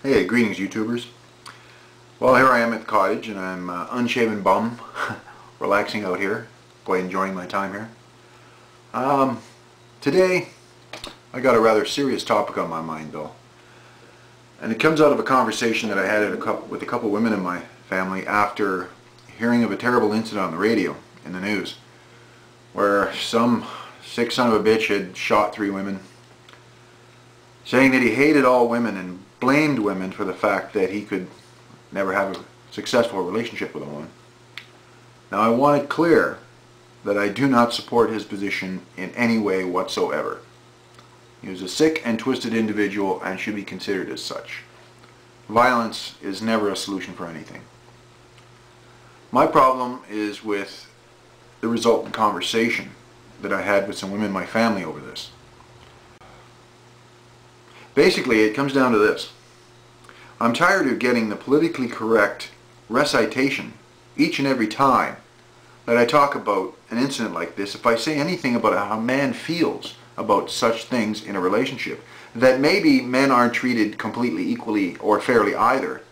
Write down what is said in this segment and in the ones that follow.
Hey, greetings YouTubers. Well, here I am at the cottage and I'm unshaven bum, relaxing out here, quite enjoying my time here. Today I got a rather serious topic on my mind though. And it comes out of a conversation that I had with a couple women in my family after hearing of a terrible incident on the radio, in the news, where some sick son of a bitch had shot 3 women, saying that he hated all women and blamed women for the fact that he could never have a successful relationship with a woman. Now, I want it clear that I do not support his position in any way whatsoever. He was a sick and twisted individual and should be considered as such. Violence is never a solution for anything. My problem is with the resultant conversation that I had with some women in my family over this. Basically, it comes down to this. I'm tired of getting the politically correct recitation each and every time that I talk about an incident like this. If I say anything about how a man feels about such things in a relationship, that maybe men aren't treated completely equally or fairly either,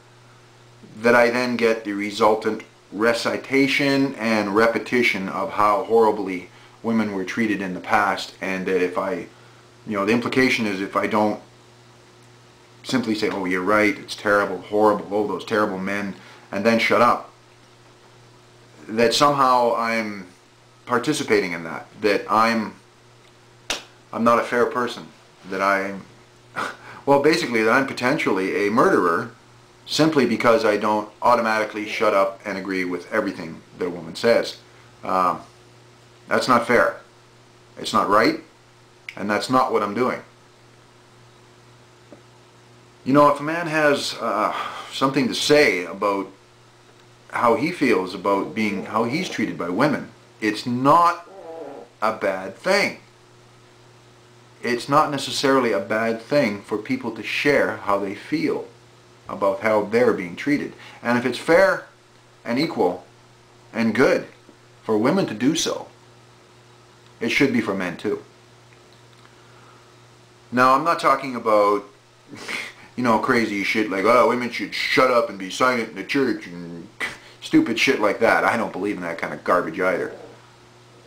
that I then get the resultant recitation and repetition of how horribly women were treated in the past, and that if I, the implication is if I don't simply say, oh, you're right, it's terrible, horrible, oh, those terrible men, and then shut up, that somehow I'm participating in that, that I'm not a fair person, that well, basically that I'm potentially a murderer simply because I don't automatically shut up and agree with everything that a woman says. That's not fair. It's not right, and that's not what I'm doing. If a man has something to say about how he feels about how he's treated by women, it's not a bad thing. It's not necessarily a bad thing for people to share how they feel about how they're being treated. And if it's fair and equal and good for women to do so, it should be for men too. Now, I'm not talking about crazy shit like, oh, women should shut up and be silent in the church and stupid shit like that. I don't believe in that kind of garbage either,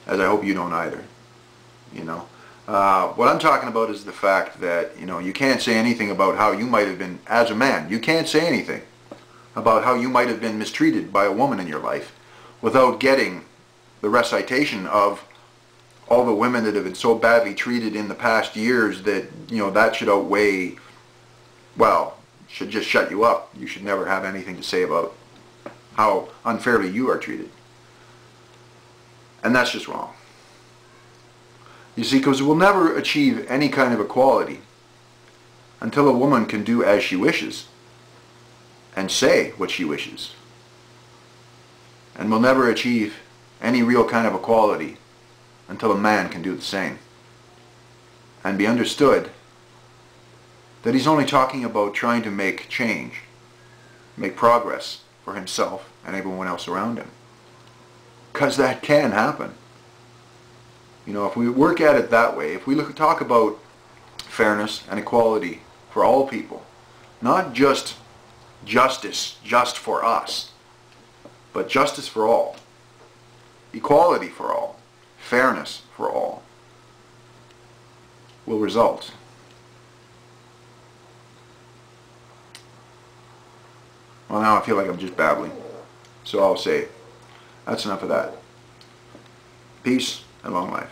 as I hope you don't either. What I'm talking about is the fact that, you can't say anything about how you might have been, as a man, you can't say anything about how you might have been mistreated by a woman in your life without getting the recitation of all the women that have been so badly treated in the past years that, that should outweigh, well, should just shut you up. You should never have anything to say about how unfairly you are treated. And that's just wrong. You see, because we'll never achieve any kind of equality until a woman can do as she wishes and say what she wishes. And we'll never achieve any real kind of equality until a man can do the same. And be understood that he's only talking about trying to make change, make progress for himself and everyone else around him. Because that can happen. If we work at it that way, if we talk about fairness and equality for all people, not just justice just for us, but justice for all, equality for all, fairness for all, will result. Well, now I feel like I'm just babbling, so I'll say, that's enough of that. Peace and long life.